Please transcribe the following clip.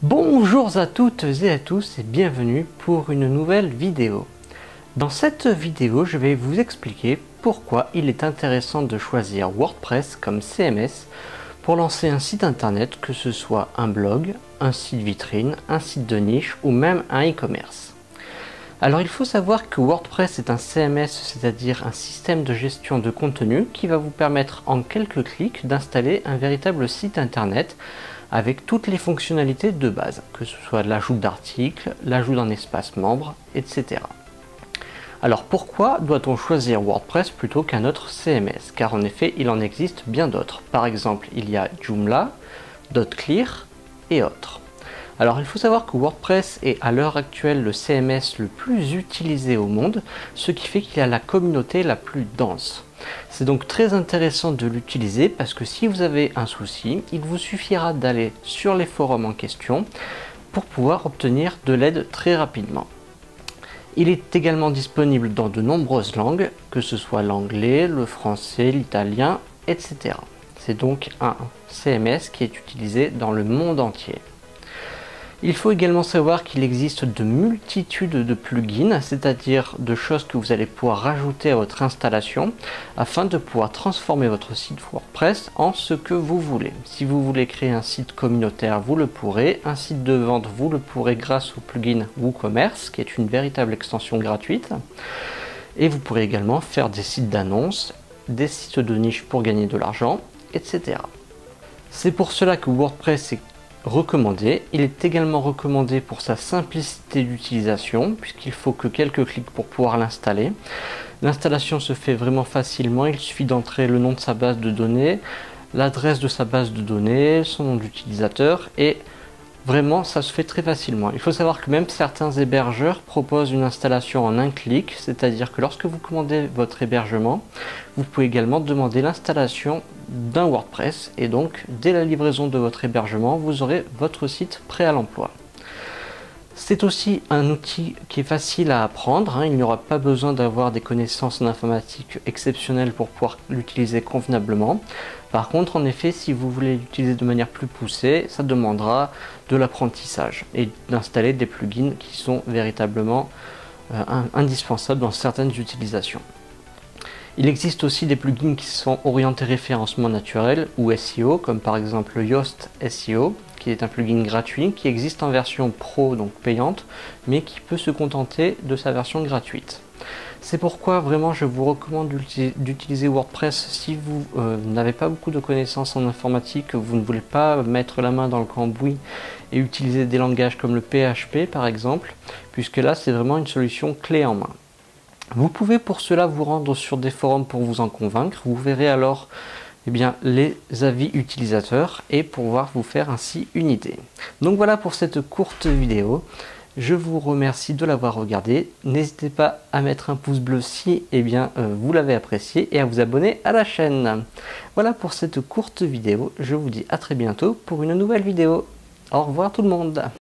Bonjour à toutes et à tous et bienvenue pour une nouvelle vidéo. Dans cette vidéo, je vais vous expliquer pourquoi il est intéressant de choisir WordPress comme CMS pour lancer un site internet, que ce soit un blog, un site vitrine, un site de niche ou même un e-commerce. Alors il faut savoir que WordPress est un CMS, c'est-à-dire un système de gestion de contenu qui va vous permettre en quelques clics d'installer un véritable site internet avec toutes les fonctionnalités de base, que ce soit l'ajout d'articles, l'ajout d'un espace membre, etc. Alors pourquoi doit-on choisir WordPress plutôt qu'un autre CMS? Car en effet, il en existe bien d'autres. Par exemple, il y a Joomla, Dotclear et autres. Alors il faut savoir que WordPress est à l'heure actuelle le CMS le plus utilisé au monde, ce qui fait qu'il a la communauté la plus dense. C'est donc très intéressant de l'utiliser parce que si vous avez un souci, il vous suffira d'aller sur les forums en question pour pouvoir obtenir de l'aide très rapidement. Il est également disponible dans de nombreuses langues, que ce soit l'anglais, le français, l'italien, etc. C'est donc un CMS qui est utilisé dans le monde entier. Il faut également savoir qu'il existe de multitudes de plugins, c'est-à-dire de choses que vous allez pouvoir rajouter à votre installation afin de pouvoir transformer votre site WordPress en ce que vous voulez. Si vous voulez créer un site communautaire, vous le pourrez. Un site de vente, vous le pourrez grâce au plugin WooCommerce, qui est une véritable extension gratuite. Et vous pourrez également faire des sites d'annonces, des sites de niche pour gagner de l'argent, etc. C'est pour cela que WordPress est recommandé. Il est également recommandé pour sa simplicité d'utilisation, puisqu'il faut que quelques clics pour pouvoir l'installer. L'installation se fait vraiment facilement, il suffit d'entrer le nom de sa base de données, l'adresse de sa base de données, son nom d'utilisateur, et vraiment ça se fait très facilement. Il faut savoir que même certains hébergeurs proposent une installation en un clic, c'est-à-dire que lorsque vous commandez votre hébergement, vous pouvez également demander l'installation d'un WordPress et donc dès la livraison de votre hébergement, vous aurez votre site prêt à l'emploi. C'est aussi un outil qui est facile à apprendre, il n'y aura pas besoin d'avoir des connaissances en informatique exceptionnelles pour pouvoir l'utiliser convenablement. Par contre, en effet, si vous voulez l'utiliser de manière plus poussée, ça demandera de l'apprentissage et d'installer des plugins qui sont véritablement indispensables dans certaines utilisations. Il existe aussi des plugins qui sont orientés référencement naturel ou SEO, comme par exemple Yoast SEO, qui est un plugin gratuit qui existe en version pro, donc payante, mais qui peut se contenter de sa version gratuite. C'est pourquoi vraiment je vous recommande d'utiliser WordPress si vous n'avez pas beaucoup de connaissances en informatique, que vous ne voulez pas mettre la main dans le cambouis et utiliser des langages comme le PHP par exemple, puisque là c'est vraiment une solution clé en main. Vous pouvez pour cela vous rendre sur des forums pour vous en convaincre, vous verrez alors les avis utilisateurs et pouvoir vous faire ainsi une idée. Donc voilà pour cette courte vidéo. Je vous remercie de l'avoir regardé. N'hésitez pas à mettre un pouce bleu si vous l'avez apprécié et à vous abonner à la chaîne. Voilà pour cette courte vidéo. Je vous dis à très bientôt pour une nouvelle vidéo. Au revoir tout le monde.